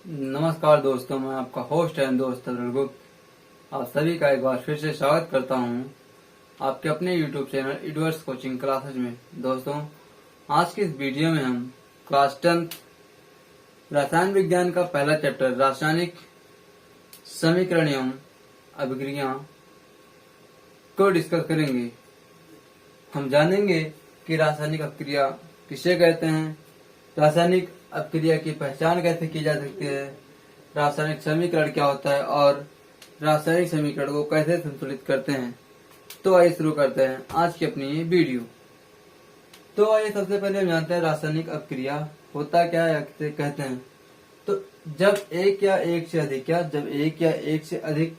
नमस्कार दोस्तों, मैं आपका होस्ट एंड दोस्त अरुण गुप्त आप सभी का एक बार फिर से स्वागत करता हूं आपके अपने यूट्यूब चैनल इडवर्स कोचिंग क्लासेज में। दोस्तों, आज की इस वीडियो में हम क्लास 10 रसायन विज्ञान का पहला चैप्टर रासायनिक समीकरण एवं अभिक्रिया को डिस्कस करेंगे। हम जानेंगे कि रासायनिक अभिक्रिया किसे कहते हैं, रासायनिक अभिक्रिया की पहचान कैसे की जा सकती है, रासायनिक समीकरण क्या होता है और रासायनिक समीकरण को कैसे संतुलित करते हैं। तो आइए शुरू करते हैं आज की अपनी ये वीडियो। तो आइए सबसे पहले हम जानते हैं रासायनिक अभिक्रिया होता क्या है या किसे कहते हैं। तो जब एक या एक से अधिक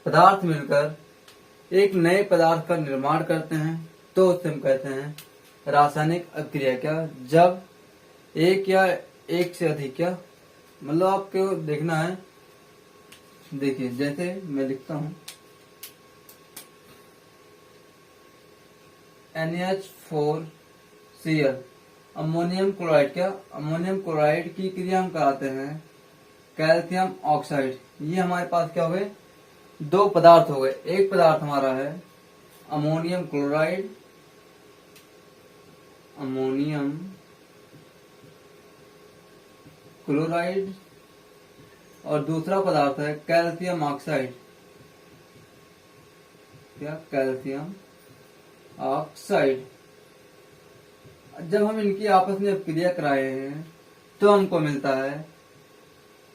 पदार्थ मिलकर एक नए पदार्थ का निर्माण करते हैं तो उसे हम कहते हैं रासायनिक अभिक्रिया। क्या जब एक या एक से अधिक, क्या मतलब आपको देखना है। देखिए, जैसे मैं लिखता हूं NH4Cl अमोनियम क्लोराइड। क्या अमोनियम क्लोराइड की क्रिया हम कराते हैं कैल्शियम ऑक्साइड। ये हमारे पास क्या हो गए, दो पदार्थ हो गए। एक पदार्थ हमारा है अमोनियम क्लोराइड, और दूसरा पदार्थ है कैल्शियम ऑक्साइड। क्या कैल्शियम ऑक्साइड। जब हम इनकी आपस में क्रिया कराए हैं तो हमको मिलता है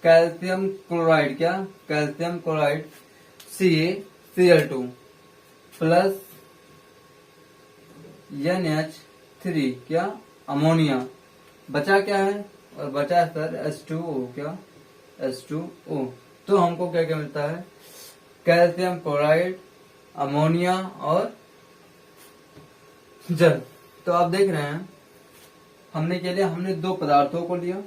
कैल्शियम क्लोराइड। क्या calcium chloride CaCl2 plus NH3 क्या अमोनिया। बचा क्या है, और बचा सर H2O। क्या H2O। तो हमको क्या क्या मिलता है, कैल्शियम क्लोराइड, अमोनिया और जल। तो आप देख रहे हैं हमने दो पदार्थों को लिया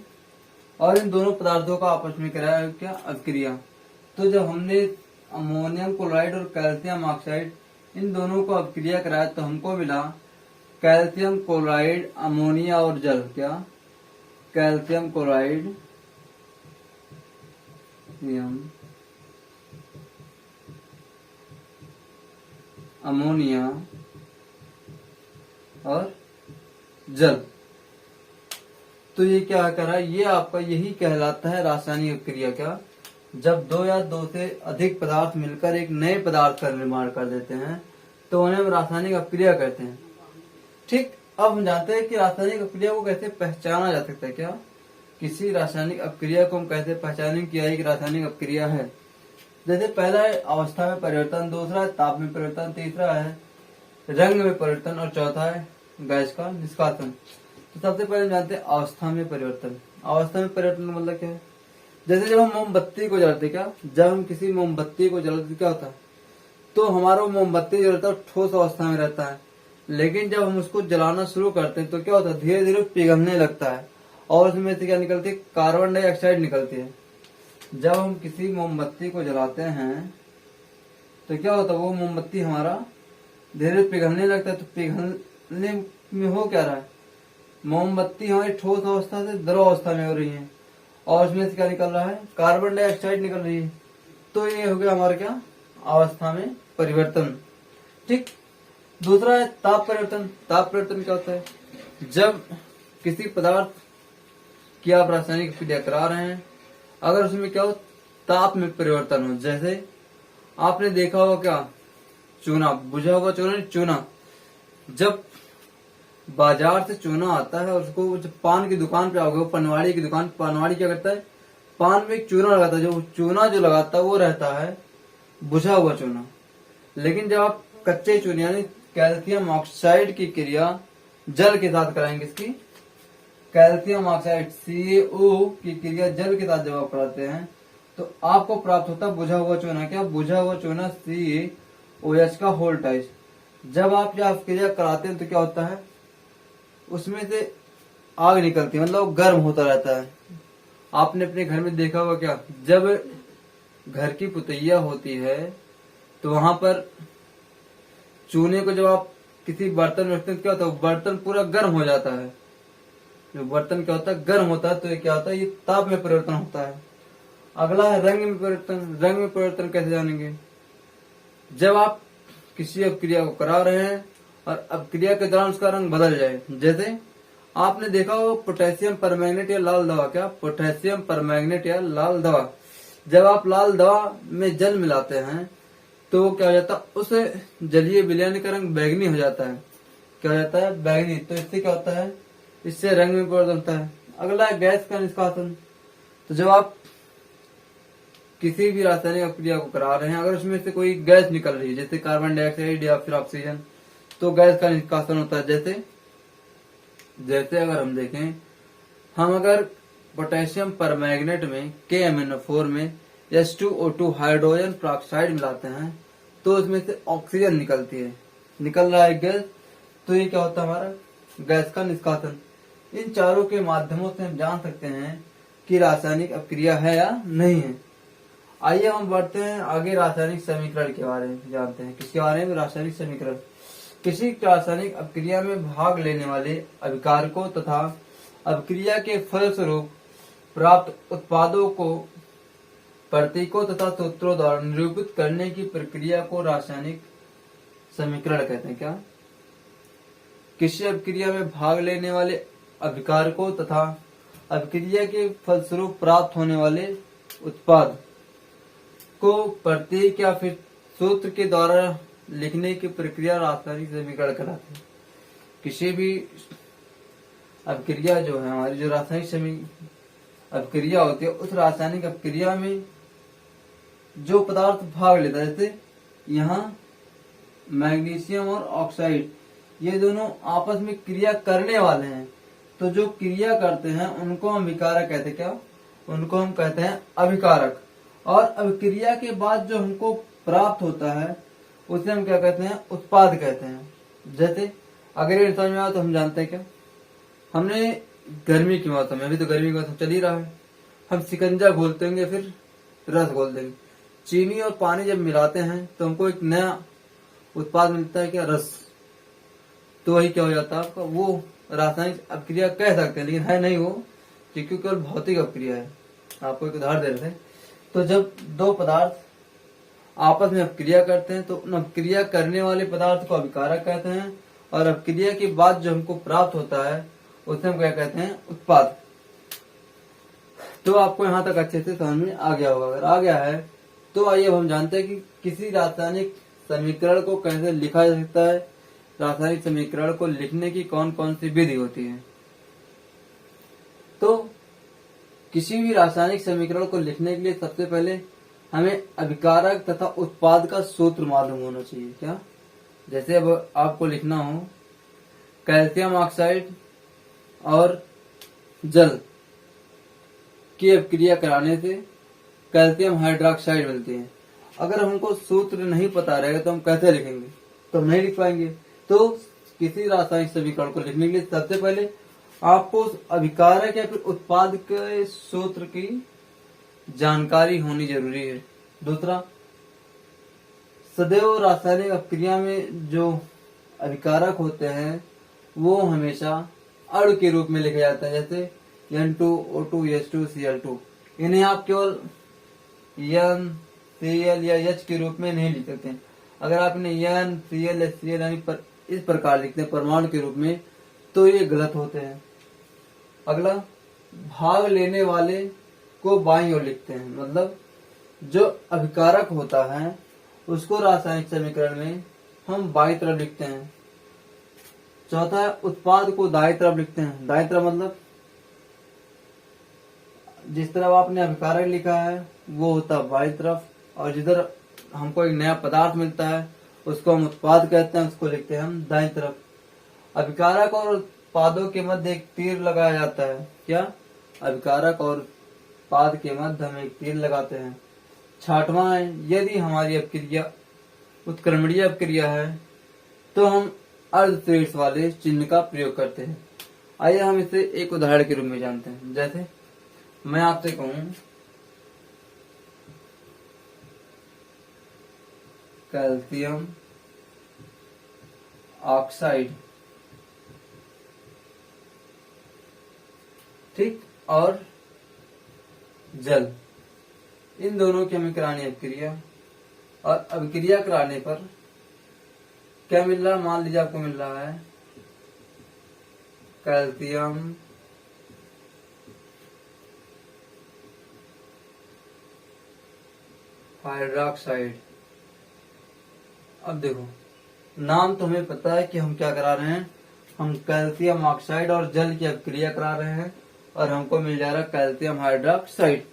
और इन दोनों पदार्थों का आपस में कराया क्या अभिक्रिया। तो जब हमने अमोनियम क्लोराइड और कैल्शियम ऑक्साइड इन दोनों को अभिक्रिया कराया तो हमको मिला कैल्शियम क्लोराइड, अमोनिया और जल। क्या कैल्शियम क्लोराइड, अमोनिया और जल। तो ये क्या कर रहा है, ये आपका यही कहलाता है रासायनिक अभिक्रिया। क्या जब दो या दो से अधिक पदार्थ मिलकर एक नए पदार्थ का निर्माण कर देते हैं तो उन्हें हम रासायनिक अभिक्रिया कहते हैं। ठीक, अब हम जानते हैं कि रासायनिक अभिक्रिया को कैसे पहचाना जा सकता है। क्या किसी रासायनिक अभिक्रिया को हम कैसे पहचानें कि यह रासायनिक अभिक्रिया है। जैसे पहला है अवस्था में परिवर्तन, दूसरा है ताप में परिवर्तन, तीसरा है रंग में परिवर्तन और चौथा है गैस का निष्कासन। तो सबसे पहले जानते हैं अवस्था में परिवर्तन। अवस्था में परिवर्तन मतलब क्या है, जैसे जब हम मोमबत्ती को जलाते, क्या जब हम किसी मोमबत्ती को जलाते क्या होता है, तो हमारा मोमबत्ती जलता है ठोस अवस्था में रहता है। लेकिन जब हम उसको जलाना शुरू करते हैं तो क्या होता है, धीरे धीरे पिघलने लगता है और उसमें से क्या निकलती है, कार्बन डाइऑक्साइड निकलती है। जब हम किसी मोमबत्ती को जलाते हैं तो क्या होता है, वो मोमबत्ती हमारा धीरे पिघलने लगता है। तो पिघलने में हो क्या रहा है, मोमबत्ती हमारी ठोस अवस्था से द्रव अवस्था में हो रही है और उसमें से क्या निकल रहा है, कार्बन डाइऑक्साइड निकल रही है। तो ये हो गया हमारा क्या, अवस्था में परिवर्तन। ठीक, दूसरा है ताप परिवर्तन। ताप परिवर्तन क्या होता है, जब किसी पदार्थ की आप रासायनिक अभिक्रिया करा रहे हैं, अगर उसमें क्या हो, ताप में परिवर्तन हो। जैसे आपने देखा होगा क्या, चूना, बुझा हुआ चूना, जब बाजार से चूना आता है और उसको जब पान की दुकान पे आओगे, पनवाड़ी की दुकान, पनवाड़ी क्या करता है, पान में एक चूना लगाता है। जो चूना जो लगाता है वो रहता है बुझा हुआ चूना। लेकिन जब आप कच्चे चूने यानी कैल्शियम ऑक्साइड की क्रिया जल के साथ कराएंगे, इसकी कैल्शियम ऑक्साइड CaO की क्रिया जल के साथ जब आप कराते हैं तो आपको प्राप्त होता है बुझा हुआ चूना। क्या बुझा हुआ चूना CaOH का होल टाइप। जब आप यह क्रिया कराते हैं तो क्या होता है, उसमें से आग निकलती है, मतलब गर्म होता रहता है। आपने अपने घर में देखा होगा क्या, जब घर की पुतैया होती है तो वहां पर चूने को जब आप किसी बर्तन में रखते हैं क्या होता है, बर्तन पूरा गर्म हो जाता है। जो बर्तन क्या होता है, गर्म होता है, तो ये क्या होता है, ये ताप में परिवर्तन होता है। अगला है रंग में परिवर्तन। रंग में परिवर्तन कैसे जानेंगे? जब आप किसी अपक्रिया को करा रहे हैं और अपक्रिया के दौरान उसका रंग बदल जाए। जैसे आपने देखा हो पोटेशियम परमैंगनेट या लाल दवा, क्या पोटेशियम परमैंगनेट या लाल दवा, जब आप लाल दवा में जल मिलाते हैं तो वो क्या हो जाता है, उस जलीय विलयन का रंग बैगनी हो जाता है। क्या हो जाता है? बैगनी। तो इससे क्या होता है, इससे रंग में परिवर्तन होता है। अगला है गैस का निष्कासन। तो जब आप किसी भी रासायनिक अपक्रिया को करा रहे हैं, अगर उसमें से कोई गैस निकल रही है, जैसे कार्बन डाइऑक्साइड या फिर ऑक्सीजन, तो गैस का निष्कासन होता है। जैसे जैसे अगर हम देखें, हम अगर पोटेशियम परमैंगनेट में KMnO4 में H2O2 हाइड्रोजन पेरोक्साइड मिलाते हैं तो उसमें से ऑक्सीजन निकलती है, निकल रहा है गैस, तो ये क्या होता है, हमारा गैस का निष्कासन। इन चारों के माध्यमों से हम जान सकते हैं कि रासायनिक अपक्रिया है या नहीं है। आइए हम बढ़ते हैं आगे, रासायनिक समीकरण के बारे में जानते हैं। किसके बारे में? रासायनिक समीकरण। किसी रासायनिक अपक्रिया में भाग लेने वाले अभिकारकों तथा अपक्रिया के फलस्वरूप प्राप्त उत्पादों को प्रतीकों तथा सूत्रों द्वारा निरूपित करने की प्रक्रिया को रासायनिक समीकरण कहते हैं। क्या? किसी अपक्रिया में भाग लेने वाले अभिकारकों तथा अपक्रिया के फलस्वरूप प्राप्त होने वाले उत्पाद को प्रतीक या फिर सूत्र के द्वारा लिखने की प्रक्रिया रासायनिक समीकरण कहलाती है। किसी भी अपक्रिया जो है, हमारी जो रासायनिक अपक्रिया होती है, उस रासायनिक अपक्रिया में जो पदार्थ भाग लेता है, जैसे यहाँ मैग्नीशियम और ऑक्साइड, ये दोनों आपस में क्रिया करने वाले हैं, तो जो क्रिया करते हैं उनको हम विकारक कहते हैं। क्या? उनको हम कहते हैं अभिकारक। और अभिक्रिया के बाद जो हमको प्राप्त होता है उसे हम क्या कहते हैं? उत्पाद कहते हैं। जैसे अगर ये समझ में आया तो हम जानते हैं क्या, हमने गर्मी के मौसम में, अभी तो गर्मी का मौसम चल ही रहा है, हम शिकंजा घोलते होंगे, फिर रस घोल देंगे। चीनी और पानी जब मिलाते हैं तो हमको एक नया उत्पाद मिलता है, क्या? रस। तो वही क्या हो जाता है आपका, वो रासायनिक अपक्रिया कह सकते हैं, लेकिन है नहीं वो, क्योंकि केवल भौतिक अपक्रिया है। आपको एक उदाहरण दे रहे थे। तो जब दो पदार्थ आपस में अपक्रिया करते हैं तो उन अपक्रिया करने वाले पदार्थ को अभिकारक कहते हैं, और अपक्रिया के बाद जो हमको प्राप्त होता है उसे हम क्या कहते हैं? उत्पाद। तो आपको यहाँ तक अच्छे से समझ में आ गया होगा। अगर आ गया है तो आइए अब हम जानते हैं कि किसी रासायनिक समीकरण को कैसे लिखा जा सकता है, रासायनिक समीकरण को लिखने की कौन कौन सी विधि होती है। तो किसी भी रासायनिक समीकरण को लिखने के लिए सबसे पहले हमें अभिकारक तथा उत्पाद का सूत्र मालूम होना चाहिए। क्या? जैसे अब आपको लिखना हो कैल्शियम ऑक्साइड और जल की अपक्रिया कराने से कैल्शियम हाइड्रोक्साइड मिलती है। अगर हमको सूत्र नहीं पता रहेगा तो हम कैसे लिखेंगे? तो हम नहीं लिख पाएंगे। तो किसी रासायनिक समीकरण को लिखने के लिए सबसे पहले आपको उस अभिकारक या फिर उत्पाद के सूत्र की जानकारी होनी जरूरी है। दूसरा, सदैव रासायनिक अपक्रिया में जो अभिकारक होते हैं वो हमेशा अणु के रूप में लिखे जाते हैं, जैसे N2O2 H2Cl2। इन्हें आप केवल N, Cl या H के रूप में नहीं लिख सकते। अगर आप इन्हें N, Cl या Cl यानी इस प्रकार लिखते हैं परमाणु के रूप में, तो ये गलत होते हैं। अगला, भाग लेने वाले को बाईं ओर लिखते हैं, मतलब जो अभिकारक होता है उसको रासायनिक समीकरण में हम बाईं तरफ लिखते हैं। चौथा है, उत्पाद को दाईं तरफ लिखते हैं। दाईं तरफ मतलब जिस तरफ आपने अभिकारक लिखा है वो होता है बाईं तरफ, और जिधर हमको एक नया पदार्थ मिलता है उसको हम उत्पाद कहते हैं, उसको लिखते हैं हम दाईं तरफ। अभिकारक और उत्पादों के मध्य एक तीर लगाया जाता है। क्या? अभिकारक और उत्पाद के मध्य हम एक तीर लगाते हैं। छठवां है, यदि हमारी अपक्रिया उत्क्रमणीय अपक्रिया है तो हम अर्धशीर्ष वाले चिन्ह का प्रयोग करते हैं। आइए हम इसे एक उदाहरण के रूप में जानते हैं। जैसे मैं आपसे कहूं कैल्शियम ऑक्साइड ठीक, और जल, इन दोनों की हमें करानी है अभिक्रिया। और अभिक्रिया कराने पर क्या मिल रहा है, मान लीजिए आपको मिल रहा है कैल्शियम हाइड्रोक्साइड। अब देखो, नाम तो हमें पता है कि हम क्या करा रहे हैं, हम कैल्शियम ऑक्साइड और जल की अभिक्रिया करा रहे हैं और हमको मिल जा रहा है कैल्शियम हाइड्रोक्साइड।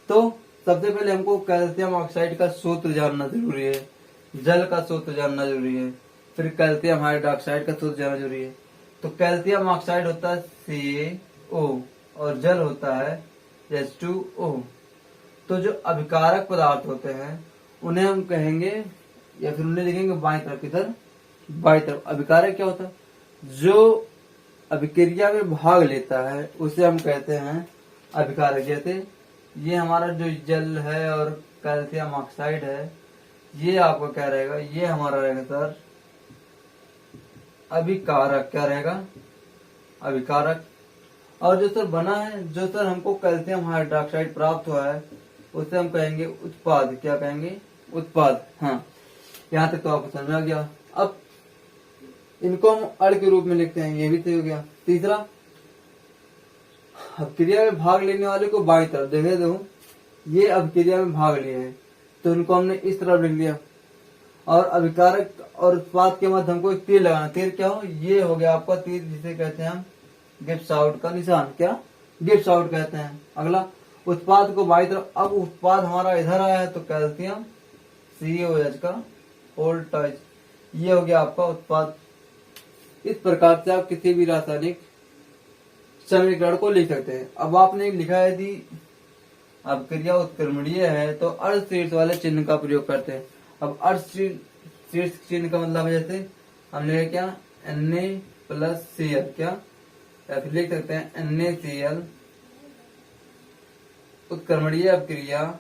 तो सबसे पहले हमको कैल्शियम ऑक्साइड का सूत्र जानना जरूरी है, जल का सूत्र जानना जरूरी है, फिर कैल्शियम हाइड्रोक्साइड का सूत्र जानना जरूरी है। तो कैल्शियम ऑक्साइड होता है CaO और जल होता है H2O। तो जो अभिकारक पदार्थ होते हैं उन्हें हम कहेंगे, या फिर उन्हें लिखेंगे बाईं तरफ, इधर बाईं तरफ। अभिकारक क्या होता है, जो अभिक्रिया में भाग लेता है उसे हम कहते हैं अभिकारक। जैसे ये हमारा जो जल है और कैल्शियम ऑक्साइड है, ये आपका क्या रहेगा, ये हमारा रहेगा सर अभिकारक। क्या रहेगा, अभिकारक। और जो सर बना है, जो सर हमको कैल्शियम हाइड्रोक्साइड प्राप्त हुआ है उसे हम कहेंगे उत्पाद। क्या कहेंगे, उत्पाद। हाँ, यहाँ तक तो आपको समझ आ गया। अब इनको हम अड़ के रूप में लिखते हैं, ये भी सही हो गया। तीसरा, अभिक्रिया में भाग लेने वाले को बाईं तरफ देखे, देखो ये अभिक्रिया में भाग लिए हैं तो इनको हमने इस तरफ लिख लिया। और अभिकारक और उत्पाद के मध्य हमको एक तीर लगाना। तीर क्या हो, ये हो गया आपका तीर, जिसे कहते हैं हम गिब्स आउट का निशान। क्या, गिब्स आउट कहते हैं। अगला, उत्पाद को बाईं तरफ। अब उत्पाद हमारा इधर आया है तो कैल्शियम CaOH का होल टच, ये हो गया आपका उत्पाद। इस प्रकार से आप किसी भी रासायनिक समीकरण को लिख सकते हैं। अब आपने लिखा है यदि अभिक्रिया उत्क्रमणीय है तो अर्धशीर्ष वाले चिन्ह का प्रयोग करते हैं। अब अर्धशीर्ष चिन्ह का मतलब है, जैसे हम लिखे क्या, Na+Cl। क्या, या फिर लिख सकते हैं NaCl। उत्क्रमणीय अभिक्रिया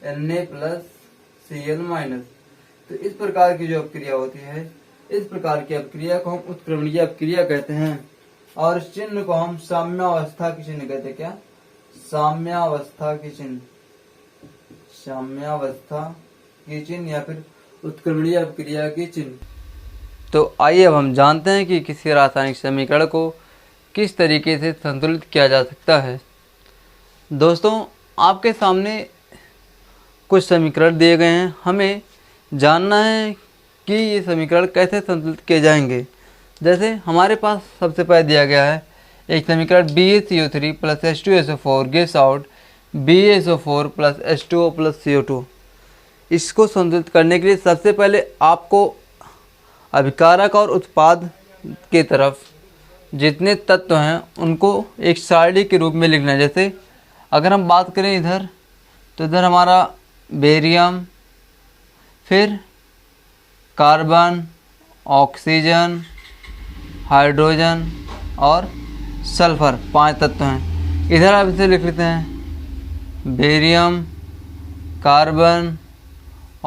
Na+Cl-। तो इस प्रकार की जो अभिक्रिया होती है, इस प्रकार की अभिक्रिया को हम उत्क्रमणीय अभिक्रिया कहते हैं। और इस चिन्ह को हम साम्यावस्था की चिन्ह कहते हैं। क्या, साम्यावस्था की चिन्ह, साम्यावस्था की चिन्ह या फिर उत्क्रमणीय अभिक्रिया की चिन्ह। तो आइए अब हम जानते हैं कि किसी रासायनिक समीकरण को किस तरीके से संतुलित किया जा सकता है। दोस्तों, आपके सामने कुछ समीकरण दिए गए हैं, हमें जानना है कि ये समीकरण कैसे संतुलित किए जाएंगे। जैसे हमारे पास सबसे पहले दिया गया है एक समीकरण BaCO3 + H2SO4 gives out BaSO4 + H2O + CO2। इसको संतुलित करने के लिए सबसे पहले आपको अभिकारक और उत्पाद के तरफ जितने तत्व हैं उनको एक सारणी के रूप में लिखना है। जैसे अगर हम बात करें इधर, तो इधर हमारा बेरियम, फिर कार्बन, ऑक्सीजन, हाइड्रोजन और सल्फर, 5 तत्व हैं। इधर आप इसे लिख लेते हैं barium, carbon,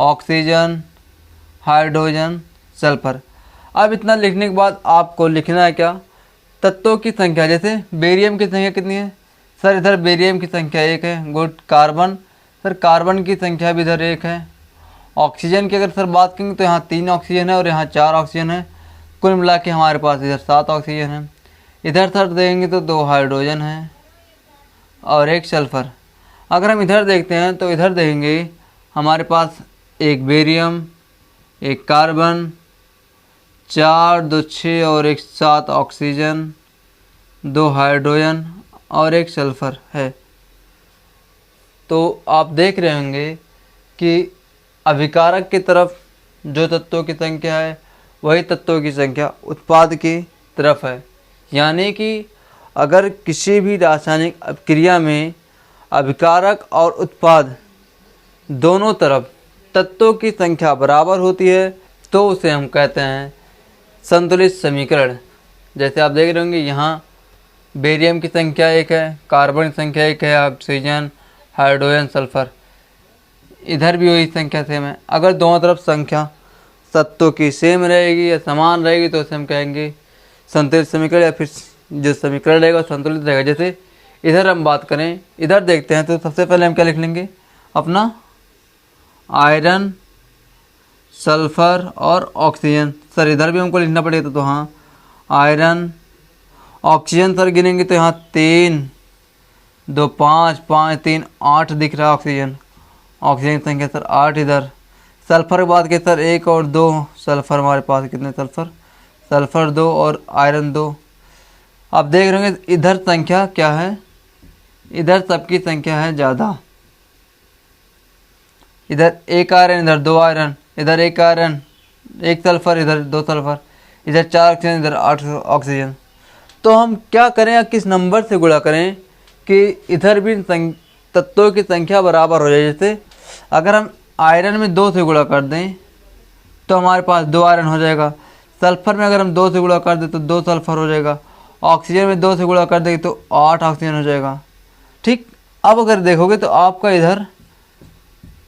oxygen, hydrogen, sulphur. अब इतना लिखने के बाद आपको लिखना है क्या, तत्वों की संख्या। जैसे बेरियम की संख्या कितनी है सर, इधर बेरियम की संख्या 1 है। गुड। कार्बन, सर कार्बन की संख्या भी इधर 1 है। ऑक्सीजन की अगर सर बात करेंगे तो यहाँ 3 ऑक्सीजन है और यहाँ 4 ऑक्सीजन है। कुल मिला के हमारे पास इधर 7 ऑक्सीजन है। इधर सर देंगे तो 2 हाइड्रोजन है और 1 सल्फर। अगर हम इधर देखते हैं तो इधर देखेंगे हमारे पास 1 बेरियम, 1 कार्बन, 4, 2, 6 और 1 7 ऑक्सीजन, 2 हाइड्रोजन और 1 सल्फर है। तो आप देख रहे होंगे कि अभिकारक की तरफ जो तत्वों की संख्या है वही तत्वों की संख्या उत्पाद की तरफ है। यानी कि अगर किसी भी रासायनिक अभिक्रिया में अभिकारक और उत्पाद दोनों तरफ तत्वों की संख्या बराबर होती है तो उसे हम कहते हैं संतुलित समीकरण। जैसे आप देख रहे होंगे यहाँ बेरियम की संख्या 1 है, कार्बन की संख्या 1 है, ऑक्सीजन, हाइड्रोजन, सल्फर, इधर भी वही संख्या सेम है। अगर दोनों तरफ संख्या तत्वों की सेम रहेगी या समान रहेगी तो उसे हम कहेंगे संतुलित समीकरण या फिर जो समीकरण रहेगा संतुलित रहेगा। जैसे इधर हम बात करें, इधर देखते हैं तो सबसे पहले हम क्या लिख लेंगे अपना आयरन, सल्फर और ऑक्सीजन। सर इधर भी हमको लिखना पड़ेगा तो हाँ आयरन, ऑक्सीजन सर गिनेंगे तो यहाँ 3 2 5 5 3 8 दिख रहा है ऑक्सीजन। ऑक्सीजन की संख्या सर 8। इधर सल्फर की बात की सर 1 और 2 सल्फर हमारे पास कितने सल्फर 2 और आयरन 2। आप देख रहे होंगे इधर संख्या क्या है, इधर सबकी संख्या है ज़्यादा। इधर 1 आयरन, इधर 2 आयरन, इधर 1 आयरन 1 सल्फर, इधर 2 सल्फर, इधर 4 ऑक्सीजन, इधर 8 ऑक्सीजन। तो हम क्या करें या किस नंबर से गुणा करें कि इधर भी तत्वों की संख्या बराबर हो जाए। जैसे अगर हम आयरन में 2 से गुणा कर दें तो हमारे पास 2 आयरन हो जाएगा। सल्फर में अगर हम 2 से गुणा कर दें तो 2 सल्फर हो जाएगा। ऑक्सीजन में 2 से गुणा कर देंगे तो 8 ऑक्सीजन हो जाएगा। ठीक, अब अगर देखोगे तो आपका इधर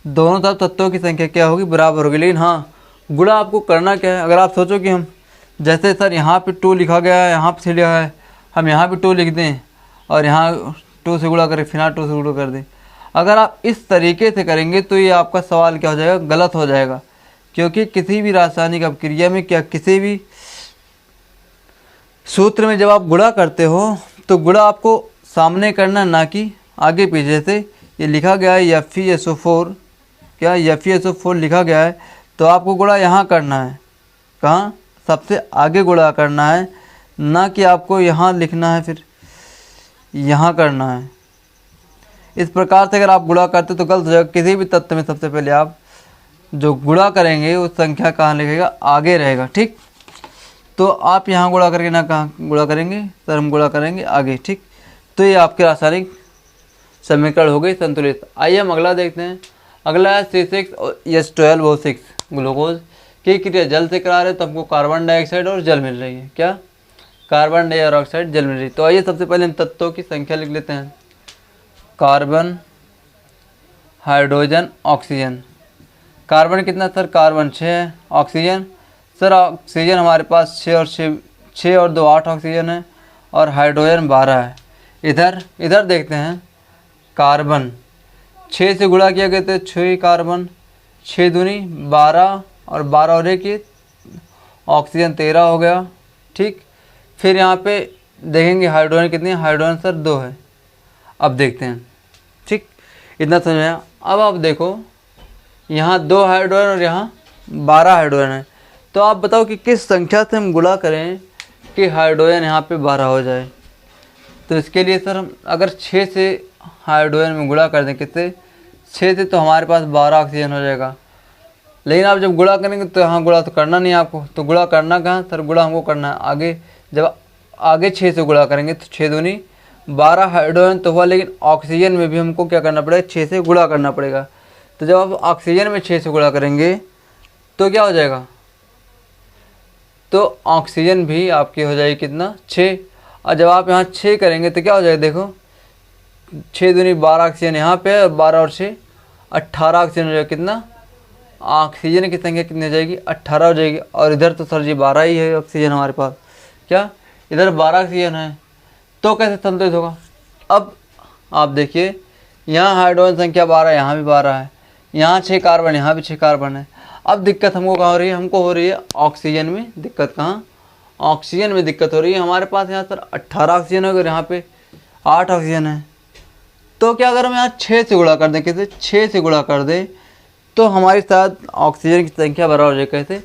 दोनों तरफ तत्वों की संख्या क्या होगी, बराबर होगी। लेकिन हाँ गुणा आपको करना क्या है, अगर आप सोचो कि हम जैसे सर यहाँ पे 2 लिखा गया है, यहाँ पे 3 लिखा है, हम यहाँ पे 2 लिख दें और यहाँ 2 से गुणा करें, फिर यहाँ 2 से गुणा कर दें। अगर आप इस तरीके से करेंगे तो ये आपका सवाल क्या हो जाएगा, गलत हो जाएगा। क्योंकि किसी भी रासायनिक अपक्रिया में क्या किसी भी सूत्र में जब आप गुणा करते हो तो गुणा आपको सामने करना, ना कि आगे पीछे। जैसे ये लिखा गया है FeSO4, क्या FeSO4 लिखा गया है तो आपको गुणा यहाँ करना है, कहाँ, सबसे आगे गुणा करना है, ना कि आपको यहाँ लिखना है फिर यहाँ करना है। इस प्रकार से अगर आप गुणा करते तो गलत हो जाएगा। किसी भी तत्व में सबसे पहले आप जो गुणा करेंगे उस संख्या कहाँ लिखेगा, आगे रहेगा। ठीक, तो आप यहाँ गुणा करके ना कहाँ गुणा करेंगे सर, हम गुणा करेंगे आगे। ठीक, तो ये आपके रासायनिक समीकरण हो गई संतुलित। आइए हम अगला देखते हैं। अगला है C6H12O6 ग्लूकोज की क्रिया जल से करा रहे तो हमको कार्बन डाइऑक्साइड और जल मिल रही है। क्या, कार्बन डाइऑक्साइड जल मिल रही है। तो आइए सबसे पहले हम तत्वों की संख्या लिख लेते हैं। Carbon, hydrogen, oxygen. कार्बन कितना सर, कार्बन 6 है। ऑक्सीजन सर, ऑक्सीजन हमारे पास 6 और 2 8 ऑक्सीजन है और हाइड्रोजन 12 है। इधर देखते हैं कार्बन 6 से गुणा किया गया तो 6 कार्बन, 6 दूनी 12 और 12 और 1 ऑक्सीजन 13 हो गया। ठीक, फिर यहाँ पे देखेंगे हाइड्रोजन कितनी है, हाइड्रोजन सर 2 है। अब देखते हैं। ठीक, इतना समझ में आया। अब आप देखो यहाँ 2 हाइड्रोजन और यहाँ 12 हाइड्रोजन है। तो आप बताओ कि किस संख्या से हम गुणा करें कि हाइड्रोजन यहाँ पे 12 हो जाए। तो इसके लिए सर हम अगर 6 से हाइड्रोजन में गुणा कर दें, किससे, 6 से, तो हमारे पास 12 ऑक्सीजन हो जाएगा। लेकिन आप जब गुणा करेंगे तो यहाँ गुणा तो करना नहीं है आपको, तो गुणा करना कहाँ सर, गुणा हमको करना है आगे। जब आगे 6 से गुणा करेंगे तो 6 दूनी 12 हाइड्रोजन तो हुआ, लेकिन ऑक्सीजन में भी हमको क्या करना पड़ेगा, 6 से गुणा करना पड़ेगा। तो जब आप ऑक्सीजन में 6 से गुणा करेंगे तो क्या हो जाएगा, तो ऑक्सीजन भी आपकी हो जाएगी कितना, 6। और जब आप यहाँ 6 करेंगे तो क्या हो जाएगा, देखो 6 दूनी 12 ऑक्सीजन यहाँ पे और 12 और 6 18 ऑक्सीजन हो जाएगा। कितना, ऑक्सीजन की संख्या कितनी हो जाएगी, 18 हो जाएगी। और इधर तो सर जी 12 ही है ऑक्सीजन हमारे पास, क्या इधर 12 ऑक्सीजन है, तो कैसे संतुलित होगा। अब आप देखिए यहाँ हाइड्रोजन संख्या 12, यहाँ भी 12 है, यहाँ 6 कार्बन, यहाँ भी 6 कार्बन है। अब दिक्कत हमको कहाँ हो रही है, हमको हो रही है ऑक्सीजन में दिक्कत। कहाँ, ऑक्सीजन में दिक्कत हो रही है। हमारे पास यहाँ सर 18 ऑक्सीजन है और यहाँ पे 8 ऑक्सीजन है। तो क्या अगर हम यहाँ 6 से गुणा कर दें, कैसे, 6 से गुणा कर दें तो हमारे साथ ऑक्सीजन की संख्या बराबर हो जाएगी। कैसे,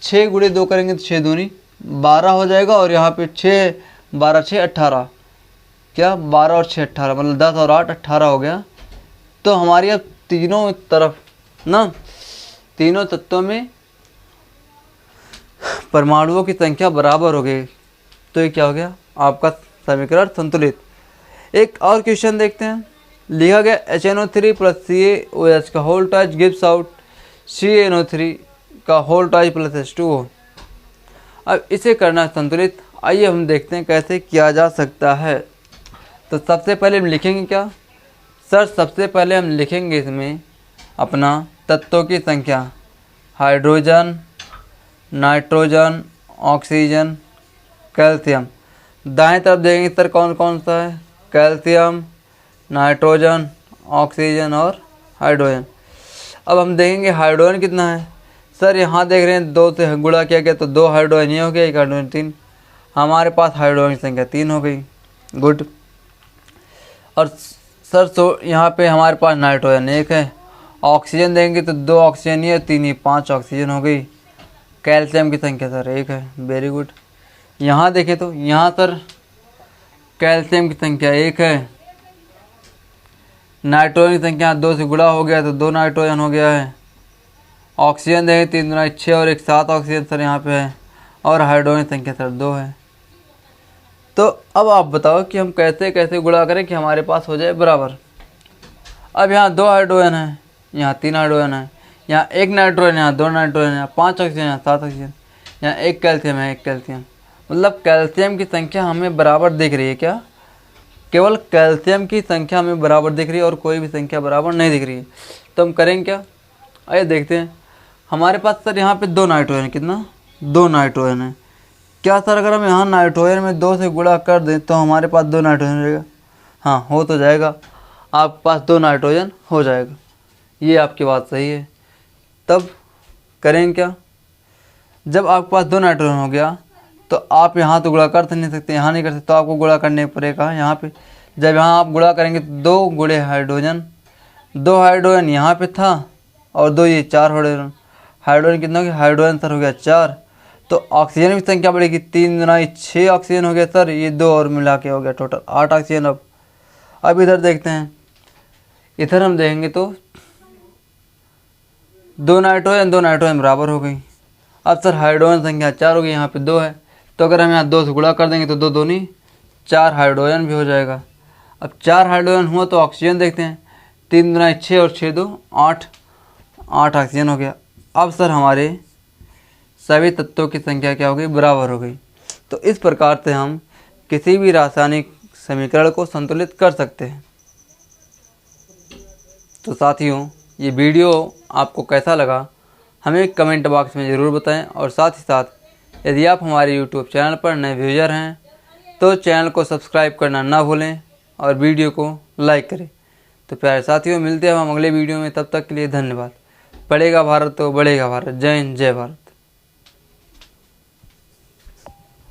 6 गुणे 2 करेंगे तो 6 दूनी 12 हो जाएगा और यहाँ पे 6 12 6 18, क्या 12 और 6 18, मतलब 10 और 8 18 हो गया। तो हमारी अब तीनों तरफ ना, तीनों तत्वों में परमाणुओं की संख्या बराबर हो गई। तो ये क्या हो गया, आपका समीकरण संतुलित। एक और क्वेश्चन देखते हैं। लिखा गया HNO3 + CaOH का whole toys gives out CaNO3 का होल टॉइज + H2O। अब इसे करना संतुलित। आइए हम देखते हैं कैसे किया जा सकता है। तो सबसे पहले हम लिखेंगे क्या सर, सबसे पहले हम लिखेंगे इसमें अपना तत्वों की संख्या, हाइड्रोजन, नाइट्रोजन, ऑक्सीजन, कैल्शियम। दाएं तरफ देखेंगे सर कौन कौन सा है, कैल्शियम, नाइट्रोजन, ऑक्सीजन और हाइड्रोजन। अब हम देखेंगे हाइड्रोजन कितना है। सर यहाँ देख रहे हैं 2 से गुणा किया गया तो 2 हाइड्रोजन ये हो गया, 1 हाइड्रोजन 3। हमारे पास हाइड्रोजन की संख्या 3 हो गई। गुड। और सर यहाँ पे हमारे पास नाइट्रोजन 1 है। ऑक्सीजन देंगे तो 2 ऑक्सीजन ये 3 ही 5 ऑक्सीजन हो गई। कैल्शियम की संख्या सर 1 है। Very good. यहाँ देखें तो यहाँ सर कैल्शियम की संख्या 1 है। नाइट्रोजन की संख्या 2 से गुणा हो गया तो 2 नाइट्रोजन हो गया है। ऑक्सीजन देंगे 3 दूना 6 और 1 7 ऑक्सीजन सर यहाँ पे है। और हाइड्रोजन की संख्या सर 2 है। तो अब आप बताओ कि हम कैसे कैसे गुणा करें कि हमारे पास हो जाए बराबर। अब यहाँ 2 हाइड्रोजन है, यहाँ 3 हाइड्रोजन है, यहाँ 1 नाइट्रोजन, यहाँ 2 नाइट्रोजन, यहाँ 5 ऑक्सीजन, यहाँ 7 ऑक्सीजन, यहाँ 1 कैल्शियम है, 1 कैल्शियम। मतलब कैल्शियम की संख्या हमें बराबर दिख रही है क्या? केवल कैल्शियम की संख्या हमें बराबर दिख रही है और कोई भी संख्या बराबर नहीं दिख रही है। तो हम करेंगे क्या? आइए देखते हैं। हमारे पास सर यहाँ पे 2 नाइट्रोजन, कितना? 2 नाइट्रोजन है। क्या सर अगर हम यहाँ नाइट्रोजन में 2 से गुणा कर दें तो हमारे पास 2 नाइट्रोजन रहेगा? हाँ, हो तो जाएगा। आपके पास 2 नाइट्रोजन हो जाएगा। ये आपकी बात सही है। तब करेंगे क्या? जब आपके पास 2 नाइट्रोजन हो गया तो आप यहाँ तो गुणा कर नहीं सकते, यहाँ नहीं कर सकते, तो आपको गुणा करने पड़ेगा यहाँ पे। जब यहाँ आप गुणा करेंगे तो 2 गुणे हाइड्रोजन, 2 हाइड्रोजन यहाँ पे था और 2 ये 4 हाइड्रोजन। हाइड्रोजन कितना हो गया? हाइड्रोजन सर हो गया 4। तो ऑक्सीजन की संख्या बढ़ेगी, 3 दूना 6 ऑक्सीजन हो गया सर। ये 2 और मिला के हो गया टोटल 8 ऑक्सीजन। अब इधर देखते हैं। इधर हम देखेंगे तो 2 नाइट्रोजन बराबर हो गई। अब सर हाइड्रोजन संख्या 4 हो गई, यहाँ पे 2 है, तो अगर हम यहाँ 2 से गुणा कर देंगे तो 2 दूनी 4 हाइड्रोजन भी हो जाएगा। अब 4 हाइड्रोजन हुआ तो ऑक्सीजन देखते हैं। 3 दूना 6 और 6 2 8 ऑक्सीजन हो गया। अब सर हमारे सभी तत्वों की संख्या क्या हो गई? बराबर हो गई। तो इस प्रकार से हम किसी भी रासायनिक समीकरण को संतुलित कर सकते हैं। तो साथियों, ये वीडियो आपको कैसा लगा हमें कमेंट बॉक्स में ज़रूर बताएं। और साथ ही साथ यदि आप हमारे यूट्यूब चैनल पर नए व्यूअर हैं तो चैनल को सब्सक्राइब करना ना भूलें और वीडियो को लाइक करें। तो प्यारे साथियों, मिलते हैं हम अगले वीडियो में। तब तक के लिए धन्यवाद। पढ़ेगा भारत तो बढ़ेगा भारत। जय हिंद, जय भारत।